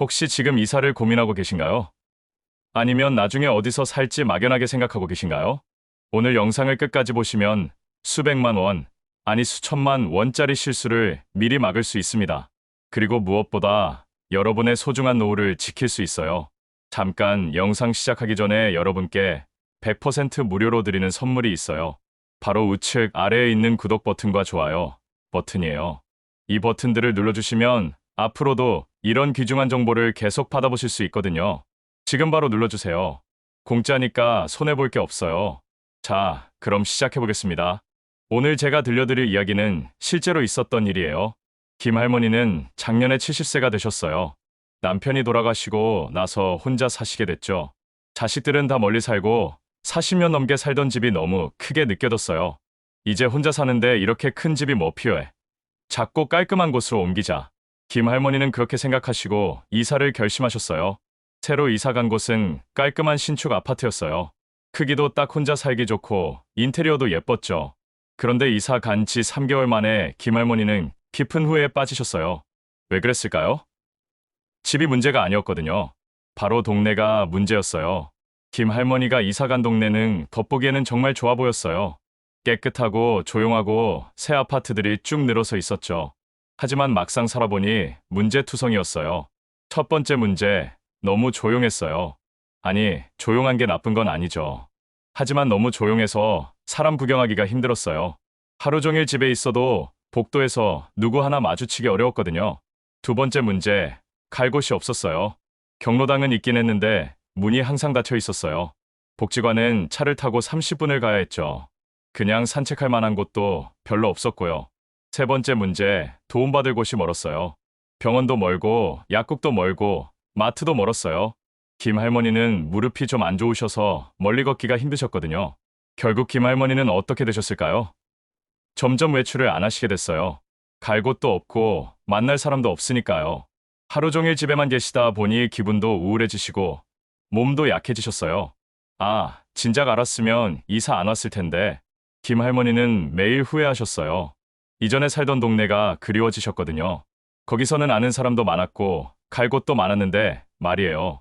혹시 지금 이사를 고민하고 계신가요? 아니면 나중에 어디서 살지 막연하게 생각하고 계신가요? 오늘 영상을 끝까지 보시면 수백만 원, 아니 수천만 원짜리 실수를 미리 막을 수 있습니다. 그리고 무엇보다 여러분의 소중한 노후를 지킬 수 있어요. 잠깐 영상 시작하기 전에 여러분께 100% 무료로 드리는 선물이 있어요. 바로 우측 아래에 있는 구독 버튼과 좋아요 버튼이에요. 이 버튼들을 눌러주시면 앞으로도 이런 귀중한 정보를 계속 받아보실 수 있거든요. 지금 바로 눌러주세요. 공짜니까 손해볼 게 없어요. 자, 그럼 시작해보겠습니다. 오늘 제가 들려드릴 이야기는 실제로 있었던 일이에요. 김 할머니는 작년에 70세가 되셨어요. 남편이 돌아가시고 나서 혼자 사시게 됐죠. 자식들은 다 멀리 살고 40년 넘게 살던 집이 너무 크게 느껴졌어요. 이제 혼자 사는데 이렇게 큰 집이 뭐 필요해. 작고 깔끔한 곳으로 옮기자. 김 할머니는 그렇게 생각하시고 이사를 결심하셨어요. 새로 이사 간 곳은 깔끔한 신축 아파트였어요. 크기도 딱 혼자 살기 좋고 인테리어도 예뻤죠. 그런데 이사 간 지 3개월 만에 김 할머니는 깊은 후회에 빠지셨어요. 왜 그랬을까요? 집이 문제가 아니었거든요. 바로 동네가 문제였어요. 김 할머니가 이사 간 동네는 겉보기에는 정말 좋아 보였어요. 깨끗하고 조용하고 새 아파트들이 쭉 늘어서 있었죠. 하지만 막상 살아보니 문제투성이었어요. 첫 번째 문제, 너무 조용했어요. 아니, 조용한 게 나쁜 건 아니죠. 하지만 너무 조용해서 사람 구경하기가 힘들었어요. 하루 종일 집에 있어도 복도에서 누구 하나 마주치기 어려웠거든요. 두 번째 문제, 갈 곳이 없었어요. 경로당은 있긴 했는데 문이 항상 닫혀 있었어요. 복지관은 차를 타고 30분을 가야 했죠. 그냥 산책할 만한 곳도 별로 없었고요. 세 번째 문제, 도움받을 곳이 멀었어요. 병원도 멀고, 약국도 멀고, 마트도 멀었어요. 김 할머니는 무릎이 좀 안 좋으셔서 멀리 걷기가 힘드셨거든요. 결국 김 할머니는 어떻게 되셨을까요? 점점 외출을 안 하시게 됐어요. 갈 곳도 없고, 만날 사람도 없으니까요. 하루 종일 집에만 계시다 보니 기분도 우울해지시고, 몸도 약해지셨어요. 아, 진작 알았으면 이사 안 왔을 텐데, 김 할머니는 매일 후회하셨어요. 이전에 살던 동네가 그리워지셨거든요. 거기서는 아는 사람도 많았고, 갈 곳도 많았는데, 말이에요.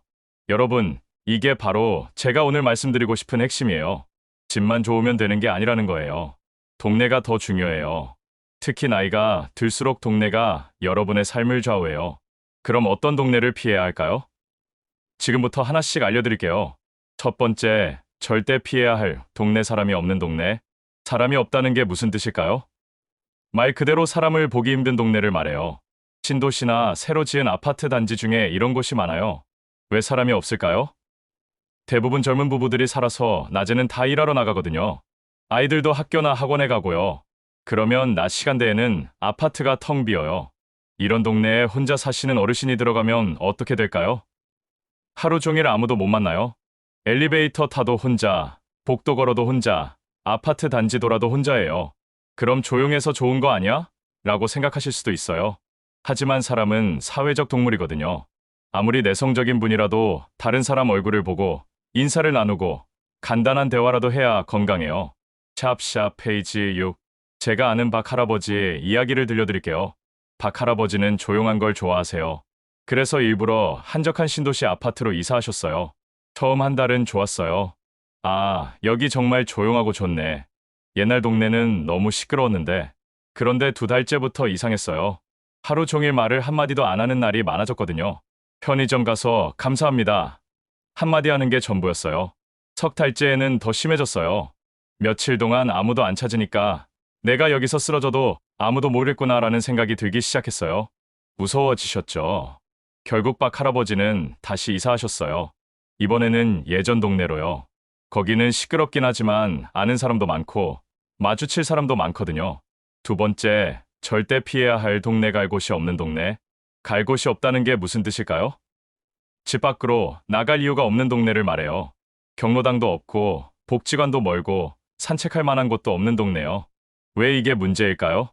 여러분, 이게 바로 제가 오늘 말씀드리고 싶은 핵심이에요. 집만 좋으면 되는 게 아니라는 거예요. 동네가 더 중요해요. 특히 나이가 들수록 동네가 여러분의 삶을 좌우해요. 그럼 어떤 동네를 피해야 할까요? 지금부터 하나씩 알려드릴게요. 첫 번째, 절대 피해야 할 동네 사람이 없는 동네. 사람이 없다는 게 무슨 뜻일까요? 말 그대로 사람을 보기 힘든 동네를 말해요. 신도시나 새로 지은 아파트 단지 중에 이런 곳이 많아요. 왜 사람이 없을까요? 대부분 젊은 부부들이 살아서 낮에는 다 일하러 나가거든요. 아이들도 학교나 학원에 가고요. 그러면 낮 시간대에는 아파트가 텅 비어요. 이런 동네에 혼자 사시는 어르신이 들어가면 어떻게 될까요? 하루 종일 아무도 못 만나요. 엘리베이터 타도 혼자, 복도 걸어도 혼자, 아파트 단지 돌아도 혼자예요. 그럼 조용해서 좋은 거 아니야? 라고 생각하실 수도 있어요. 하지만 사람은 사회적 동물이거든요. 아무리 내성적인 분이라도 다른 사람 얼굴을 보고 인사를 나누고 간단한 대화라도 해야 건강해요. 샵샵 페이지 6. 제가 아는 박 할아버지의 이야기를 들려드릴게요. 박 할아버지는 조용한 걸 좋아하세요. 그래서 일부러 한적한 신도시 아파트로 이사하셨어요. 처음 한 달은 좋았어요. 아, 여기 정말 조용하고 좋네. 옛날 동네는 너무 시끄러웠는데. 그런데 두 달째부터 이상했어요. 하루 종일 말을 한마디도 안 하는 날이 많아졌거든요. 편의점 가서 감사합니다. 한마디 하는 게 전부였어요. 석 달째에는 더 심해졌어요. 며칠 동안 아무도 안 찾으니까 내가 여기서 쓰러져도 아무도 모르겠구나라는 생각이 들기 시작했어요. 무서워지셨죠. 결국 박 할아버지는 다시 이사하셨어요. 이번에는 예전 동네로요. 거기는 시끄럽긴 하지만 아는 사람도 많고 마주칠 사람도 많거든요. 두 번째, 절대 피해야 할 동네 갈 곳이 없는 동네. 갈 곳이 없다는 게 무슨 뜻일까요? 집 밖으로 나갈 이유가 없는 동네를 말해요. 경로당도 없고 복지관도 멀고 산책할 만한 곳도 없는 동네요. 왜 이게 문제일까요?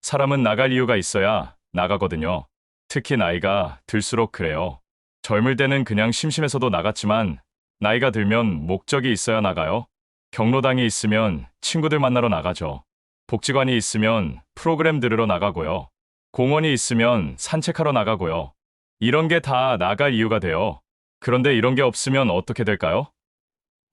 사람은 나갈 이유가 있어야 나가거든요. 특히 나이가 들수록 그래요. 젊을 때는 그냥 심심해서도 나갔지만 나이가 들면 목적이 있어야 나가요. 경로당이 있으면 친구들 만나러 나가죠. 복지관이 있으면 프로그램 들으러 나가고요. 공원이 있으면 산책하러 나가고요. 이런 게 다 나갈 이유가 돼요. 그런데 이런 게 없으면 어떻게 될까요?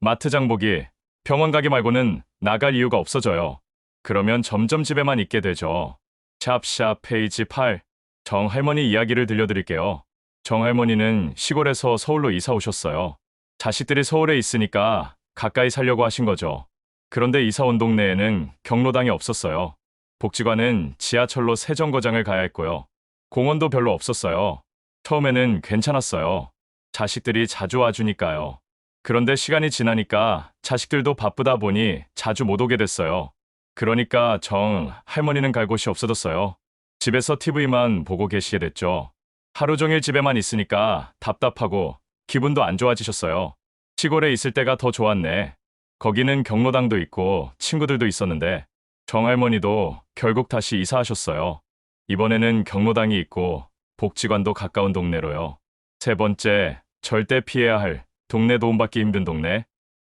마트 장보기, 병원 가기 말고는 나갈 이유가 없어져요. 그러면 점점 집에만 있게 되죠. 샵샵 페이지 8. 정할머니 이야기를 들려드릴게요. 정할머니는 시골에서 서울로 이사 오셨어요. 자식들이 서울에 있으니까 가까이 살려고 하신 거죠. 그런데 이사 온 동네에는 경로당이 없었어요. 복지관은 지하철로 세정거장을 가야 했고요. 공원도 별로 없었어요. 처음에는 괜찮았어요. 자식들이 자주 와주니까요. 그런데 시간이 지나니까 자식들도 바쁘다 보니 자주 못 오게 됐어요. 그러니까 정 할머니는 갈 곳이 없어졌어요. 집에서 TV만 보고 계시게 됐죠. 하루 종일 집에만 있으니까 답답하고 기분도 안 좋아지셨어요. 시골에 있을 때가 더 좋았네. 거기는 경로당도 있고 친구들도 있었는데 정할머니도 결국 다시 이사하셨어요. 이번에는 경로당이 있고 복지관도 가까운 동네로요. 세 번째, 절대 피해야 할 동네 도움받기 힘든 동네.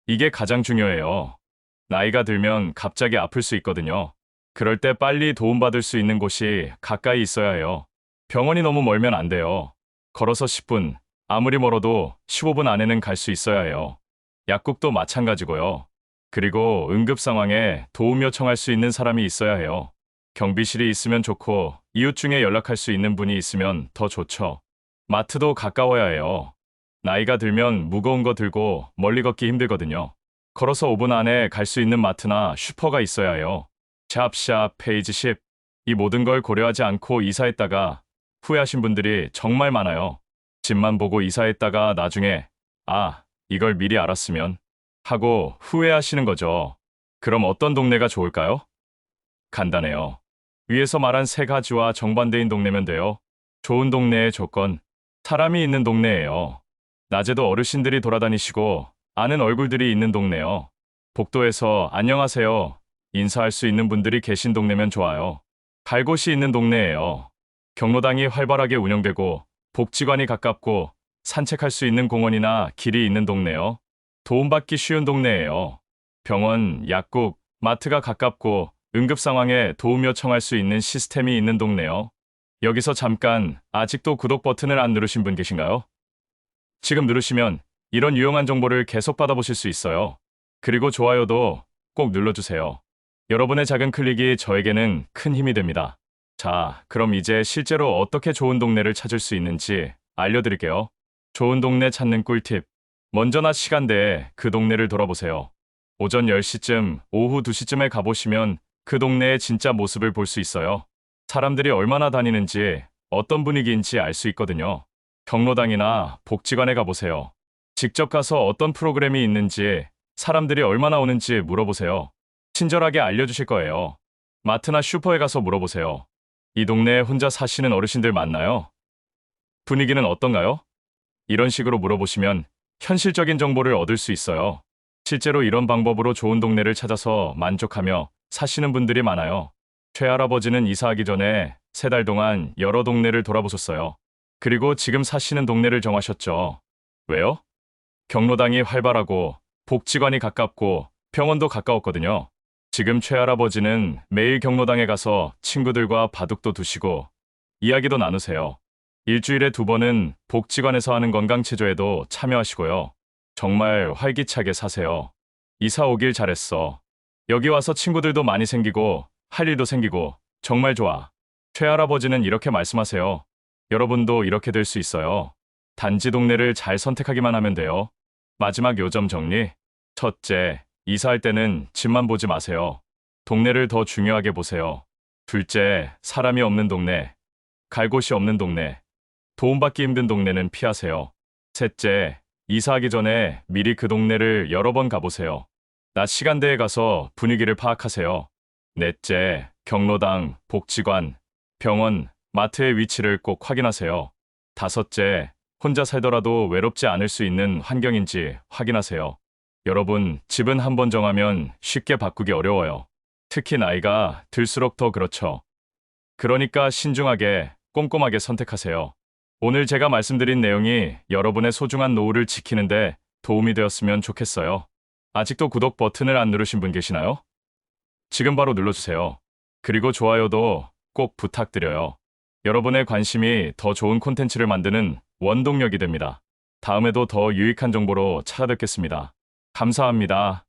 이게 가장 중요해요. 나이가 들면 갑자기 아플 수 있거든요. 그럴 때 빨리 도움받을 수 있는 곳이 가까이 있어야 해요. 병원이 너무 멀면 안 돼요. 걸어서 10분, 아무리 멀어도 15분 안에는 갈 수 있어야 해요. 약국도 마찬가지고요. 그리고 응급 상황에 도움 요청할 수 있는 사람이 있어야 해요. 경비실이 있으면 좋고 이웃 중에 연락할 수 있는 분이 있으면 더 좋죠. 마트도 가까워야 해요. 나이가 들면 무거운 거 들고 멀리 걷기 힘들거든요. 걸어서 5분 안에 갈 수 있는 마트나 슈퍼가 있어야 해요. 샵샵 페이지 10. 이 모든 걸 고려하지 않고 이사했다가 후회하신 분들이 정말 많아요. 집만 보고 이사했다가 나중에 이걸 미리 알았으면 하고 후회하시는 거죠. 그럼 어떤 동네가 좋을까요? 간단해요. 위에서 말한 세 가지와 정반대인 동네면 돼요. 좋은 동네의 조건, 사람이 있는 동네예요. 낮에도 어르신들이 돌아다니시고 아는 얼굴들이 있는 동네요. 복도에서 안녕하세요 인사할 수 있는 분들이 계신 동네면 좋아요. 갈 곳이 있는 동네예요. 경로당이 활발하게 운영되고 복지관이 가깝고 산책할 수 있는 공원이나 길이 있는 동네요. 도움받기 쉬운 동네예요. 병원, 약국, 마트가 가깝고 응급 상황에 도움 요청할 수 있는 시스템이 있는 동네요. 여기서 잠깐 아직도 구독 버튼을 안 누르신 분 계신가요? 지금 누르시면 이런 유용한 정보를 계속 받아보실 수 있어요. 그리고 좋아요도 꼭 눌러주세요. 여러분의 작은 클릭이 저에게는 큰 힘이 됩니다. 자, 그럼 이제 실제로 어떻게 좋은 동네를 찾을 수 있는지 알려드릴게요. 좋은 동네 찾는 꿀팁. 먼저 낮 시간대에 그 동네를 돌아보세요. 오전 10시쯤, 오후 2시쯤에 가보시면 그 동네의 진짜 모습을 볼 수 있어요. 사람들이 얼마나 다니는지, 어떤 분위기인지 알 수 있거든요. 경로당이나 복지관에 가보세요. 직접 가서 어떤 프로그램이 있는지, 사람들이 얼마나 오는지 물어보세요. 친절하게 알려주실 거예요. 마트나 슈퍼에 가서 물어보세요. 이 동네에 혼자 사시는 어르신들 많나요? 분위기는 어떤가요? 이런 식으로 물어보시면 현실적인 정보를 얻을 수 있어요. 실제로 이런 방법으로 좋은 동네를 찾아서 만족하며 사시는 분들이 많아요. 최할아버지는 이사하기 전에 3달 동안 여러 동네를 돌아보셨어요. 그리고 지금 사시는 동네를 정하셨죠. 왜요? 경로당이 활발하고 복지관이 가깝고 병원도 가까웠거든요. 지금 최할아버지는 매일 경로당에 가서 친구들과 바둑도 두시고 이야기도 나누세요. 일주일에 2번은 복지관에서 하는 건강체조에도 참여하시고요. 정말 활기차게 사세요. 이사 오길 잘했어. 여기 와서 친구들도 많이 생기고 할 일도 생기고 정말 좋아. 최할아버지는 이렇게 말씀하세요. 여러분도 이렇게 될 수 있어요. 단지 동네를 잘 선택하기만 하면 돼요. 마지막 요점 정리. 첫째, 이사할 때는 집만 보지 마세요. 동네를 더 중요하게 보세요. 둘째, 사람이 없는 동네, 갈 곳이 없는 동네, 도움받기 힘든 동네는 피하세요. 셋째, 이사하기 전에 미리 그 동네를 여러 번 가보세요. 낮 시간대에 가서 분위기를 파악하세요. 넷째, 경로당, 복지관, 병원, 마트의 위치를 꼭 확인하세요. 다섯째, 혼자 살더라도 외롭지 않을 수 있는 환경인지 확인하세요. 여러분, 집은 한 번 정하면 쉽게 바꾸기 어려워요. 특히 나이가 들수록 더 그렇죠. 그러니까 신중하게, 꼼꼼하게 선택하세요. 오늘 제가 말씀드린 내용이 여러분의 소중한 노후를 지키는데 도움이 되었으면 좋겠어요. 아직도 구독 버튼을 안 누르신 분 계시나요? 지금 바로 눌러주세요. 그리고 좋아요도 꼭 부탁드려요. 여러분의 관심이 더 좋은 콘텐츠를 만드는 원동력이 됩니다. 다음에도 더 유익한 정보로 찾아뵙겠습니다. 감사합니다.